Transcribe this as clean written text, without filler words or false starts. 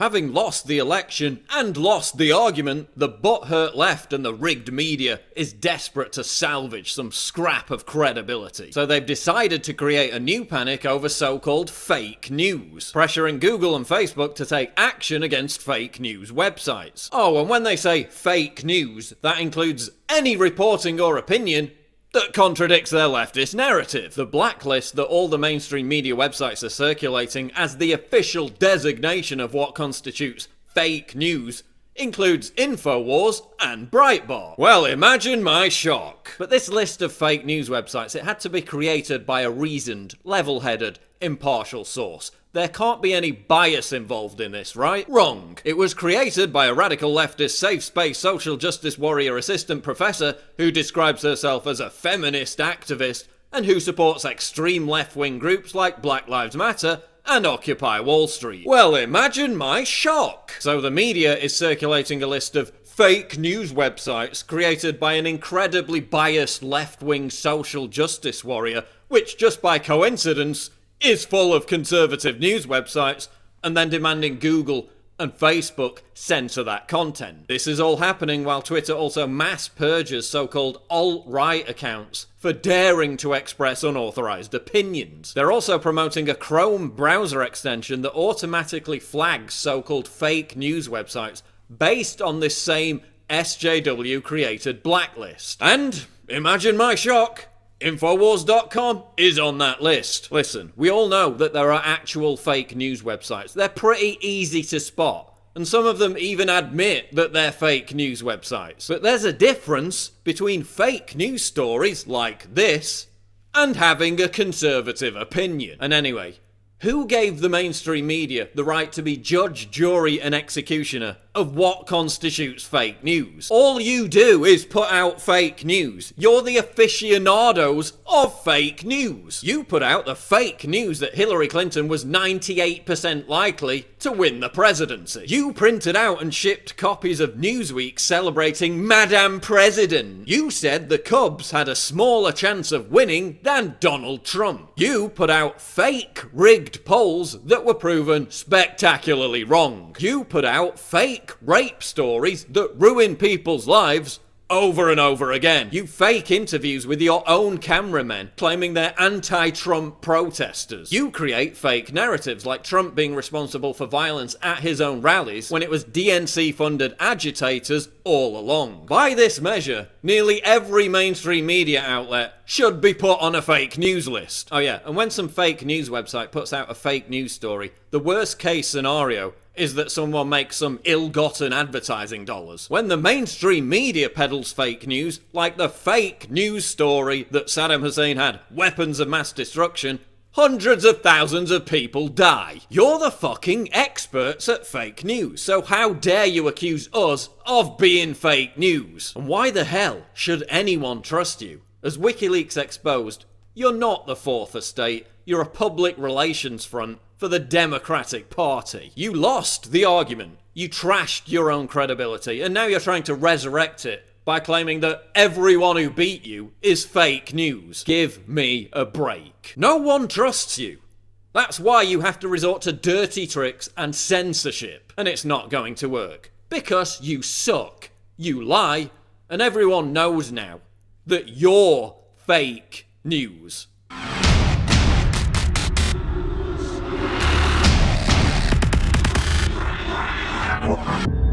Having lost the election and lost the argument, the butthurt left and the rigged media is desperate to salvage some scrap of credibility. So they've decided to create a new panic over so-called fake news, pressuring Google and Facebook to take action against fake news websites. Oh, and when they say fake news, that includes any reporting or opinion that contradicts their leftist narrative. The blacklist that all the mainstream media websites are circulating as the official designation of what constitutes fake news includes InfoWars and Breitbart. Well, imagine my shock. But this list of fake news websites, it had to be created by a reasoned, level-headed, impartial source. There can't be any bias involved in this, right? Wrong. It was created by a radical leftist safe space social justice warrior assistant professor who describes herself as a feminist activist and who supports extreme left-wing groups like Black Lives Matter and Occupy Wall Street. Well, imagine my shock. So the media is circulating a list of fake news websites created by an incredibly biased left-wing social justice warrior, which just by coincidence is full of conservative news websites, and then demanding Google and Facebook censor that content. This is all happening while Twitter also mass purges so-called alt-right accounts for daring to express unauthorized opinions. They're also promoting a Chrome browser extension that automatically flags so-called fake news websites based on this same SJW-created blacklist. And, imagine my shock, Infowars.com is on that list. Listen, we all know that there are actual fake news websites. They're pretty easy to spot, and some of them even admit that they're fake news websites. But there's a difference between fake news stories like this and having a conservative opinion. And anyway, who gave the mainstream media the right to be judge, jury, and executioner of what constitutes fake news? All you do is put out fake news. You're the aficionados of fake news. You put out the fake news that Hillary Clinton was 98% likely to win the presidency. You printed out and shipped copies of Newsweek celebrating Madame President. You said the Cubs had a smaller chance of winning than Donald Trump. You put out fake, rigged polls that were proven spectacularly wrong. You put out fake rape stories that ruin people's lives over and over again. You fake interviews with your own cameramen claiming they're anti-Trump protesters. You create fake narratives like Trump being responsible for violence at his own rallies when it was DNC-funded agitators all along. By this measure, nearly every mainstream media outlet should be put on a fake news list. Oh yeah, and when some fake news website puts out a fake news story, the worst case scenario is that someone makes some ill-gotten advertising dollars. When the mainstream media peddles fake news, like the fake news story that Saddam Hussein had weapons of mass destruction, hundreds of thousands of people die. You're the fucking experts at fake news, so how dare you accuse us of being fake news? And why the hell should anyone trust you? As WikiLeaks exposed, you're not the Fourth Estate, you're a public relations front for the Democratic Party. You lost the argument, you trashed your own credibility, and now you're trying to resurrect it by claiming that everyone who beat you is fake news. Give me a break. No one trusts you. That's why you have to resort to dirty tricks and censorship, and it's not going to work. Because you suck, you lie, and everyone knows now that you're fake news. What?